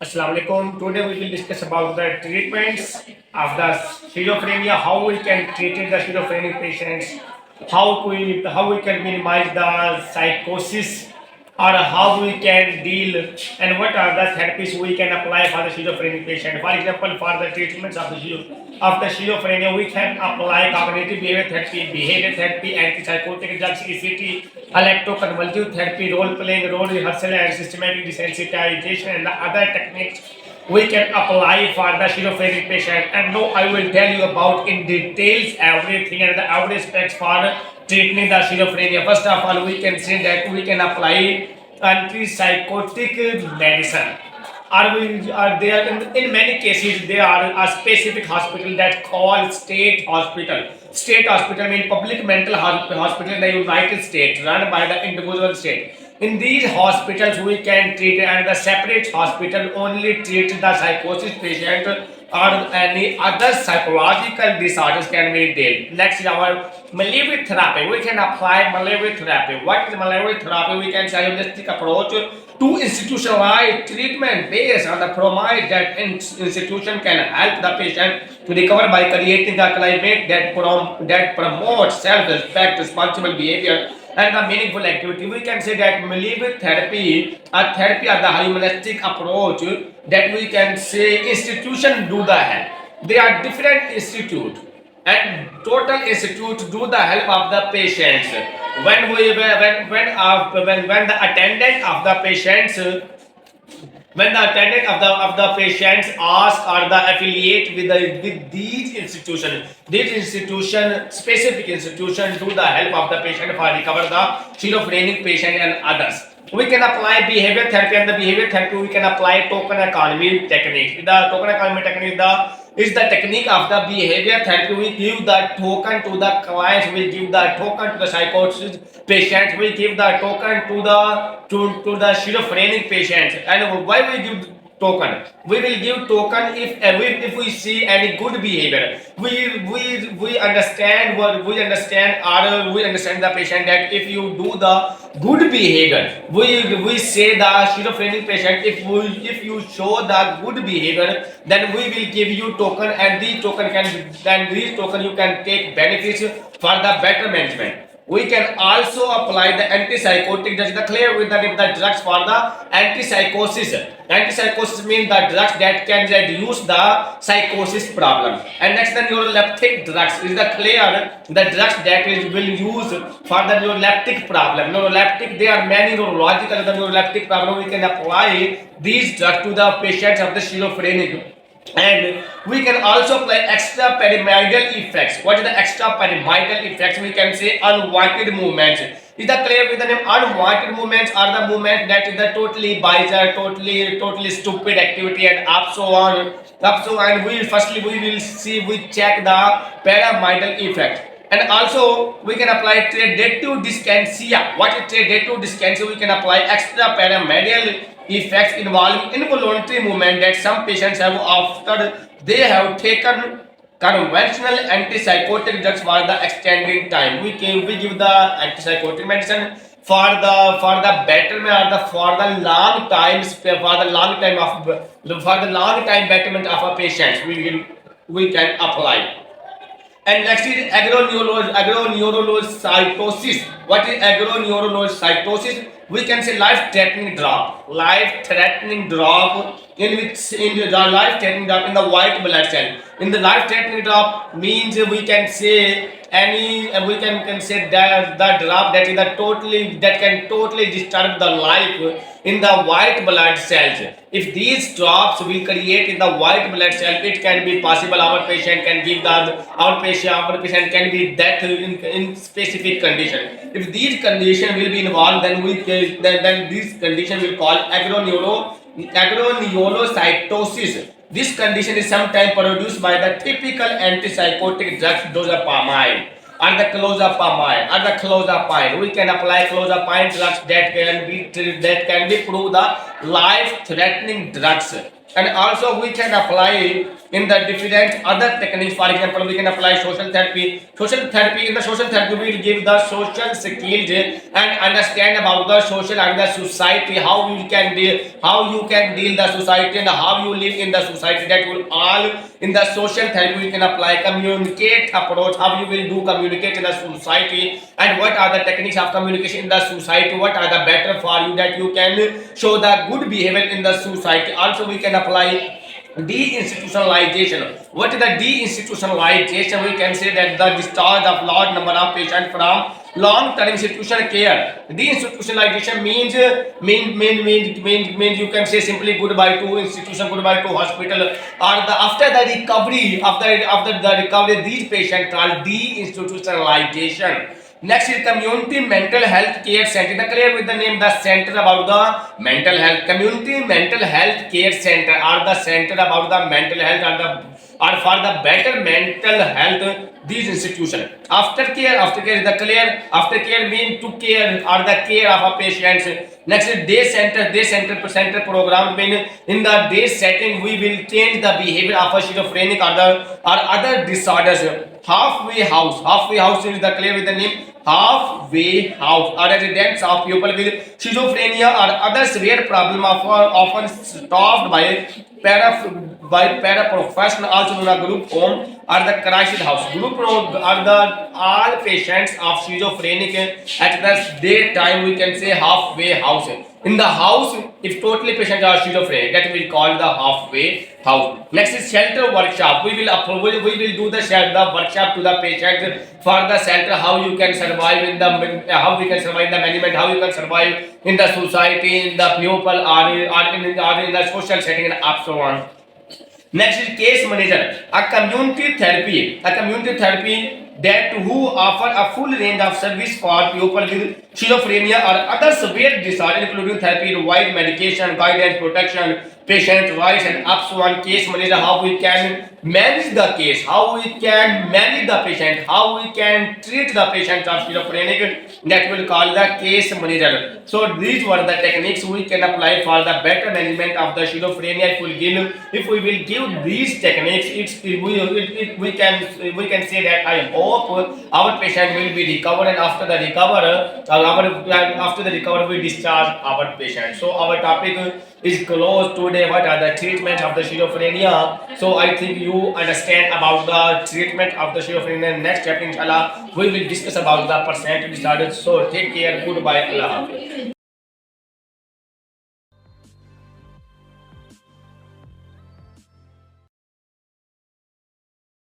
Assalamu alaikum. Today we will discuss about the treatments of the schizophrenia, how we can treat the schizophrenic patients, how we can minimize the psychosis, or how we can deal, and what are the therapies we can apply for the schizophrenic patient. For example, for the treatments of the schizophrenia, we can apply cognitive behavior therapy, antipsychotic drugs, ECT, electroconvulsive therapy, role playing, role rehearsal, and systematic desensitization, and the other techniques we can apply for the schizophrenic patient. And now I will tell you about in details everything and the every aspects for treating the schizophrenia. First of all, we can say that we can apply antipsychotic medicine. Are there in many cases there are a specific hospital that called state hospital. State hospital means public mental hospital in the United States run by the individual state. In these hospitals we can treat, and the separate hospital only treat the psychosis patient or any other psychological disorders can be dealt. Next is our malaria therapy. We can apply malaria therapy. What is malaria therapy? We can say a holistic approach to institutionalized treatment based on the promise that institution can help the patient to recover by creating a climate that promotes self-respect, responsible behavior, and the meaningful activity. We can say that malaria therapy, a therapy of the humanistic approach that we can say institution do the help. They are different institute, and total institute do the help of the patients. When the attendant of the patients ask or the affiliate with these institution specific institution do the help of the patient for recover the schizophrenic patient and others. We can apply behavior therapy, and the behavior therapy we can apply token economy technique. The token economy technique is the technique of the behavior therapy. We give the token to the clients, we give the token to the psychosis patients, we give the token to the schizophrenic patients. And why we give token? We will give token if we see any good behavior. We understand the patient that if you do the good behavior, we say the schizophrenic patient, if you show the good behavior, then we will give you token, and these token you can take benefits for the better management. We can also apply the antipsychotic drugs, the clear with the drugs for the antipsychosis. Antipsychosis means the drugs that can reduce the psychosis problem. And next, the neuroleptic drugs is the clear the drugs that will use for the neuroleptic problem. Neuroleptic, there are many neurological the neuroleptic problem. We can apply these drugs to the patients of the schizophrenic. And we can also apply extrapyramidal effects. What is the extrapyramidal effects? We can say unwanted movements. Is the clear with the name unwanted movements are the movements that is the totally bizarre, totally stupid activity and up so on. And we will check the pyramidal effect. And also we can apply sedative dyskinesia. What is sedative dyskinesia? We can apply extrapyramidal effects involving involuntary movement that some patients have after they have taken conventional antipsychotic drugs for the extended time. We give the antipsychotic medicine for the betterment or for the long betterment of a patient. We can apply. And next is agroneurolocytosis. What is agroneurolocytosis? We can say life-threatening drop. Life-threatening drop in the white blood cell. In the life-threatening drop means we can say can say that the drop that can totally disturb the life in the white blood cells. If these drops will create in the white blood cell, it can be possible our patient can be death in specific condition. If these condition will be involved, then this condition will call agroneurolocytosis. This condition is sometimes produced by the typical antipsychotic drugs dozapamine or the clozapine. We can apply clozapine drugs that can be proved the life-threatening drugs. and also we can apply in the different other techniques. For example, we can apply social therapy. In the social therapy we will give the social skills and understand about the social and the society, how you can deal the society and how you live in the society. That will all in the social therapy we can apply. Communicate approach, how you will do communicate in the society, and what are the techniques of communication in the society, what are the better for you that you can show the good behavior in the society. Also we can apply deinstitutionalization. What is the deinstitutionalization? We can say that the discharge of large number of patients from long-term institutional care. Deinstitutionalization means you can say simply goodbye to institution, goodbye to hospital, or the after the recovery, after the recovery, these patients called deinstitutionalization. Next is community mental health care center. The clear with the name, the center about the mental health. Community mental health care center are the center about the mental health or for the better mental health. These institutions. Aftercare is the clear. Aftercare mean to care or the care of a patient. Next is day center. Day center program mean in the day setting we will change the behavior of a schizophrenic or other disorders. Halfway house is the clear with the name. Halfway house are residents of people with schizophrenia or other severe problem of often stopped by paraprofessional, also known as group home or the crisis house. Group home are the all patients of schizophrenic at the daytime. We can say halfway house. In the house, if totally patients are schizophrenic, that will call the halfway house. Next is shelter workshop. We will do the shelter workshop to the patient for the shelter, how you can survive in the how we can survive in the management, how you can survive in the society, in the pupil, or in the social setting, and so on. Next is case manager, a community therapy. A community therapy that who offer a full range of service for people with schizophrenia or other severe disorder, including therapy, provide medication, guidance, protection, patient rights, and so on. Case manager, how we can manage the case, how we can manage the patient, how we can treat the patient of schizophrenic. That will call the case manager. So these were the techniques we can apply for the better management of the schizophrenia. If we will give these techniques, we can say that I hope our patient will be recovered, and after the recovery we discharge our patient. So our topic is closed today. What are the treatment of the schizophrenia? So I think you understand about the treatment of the schizophrenia. Next chapter, inshallah, we will discuss about the personality disorders. So take care. Goodbye. Allah Hafiz.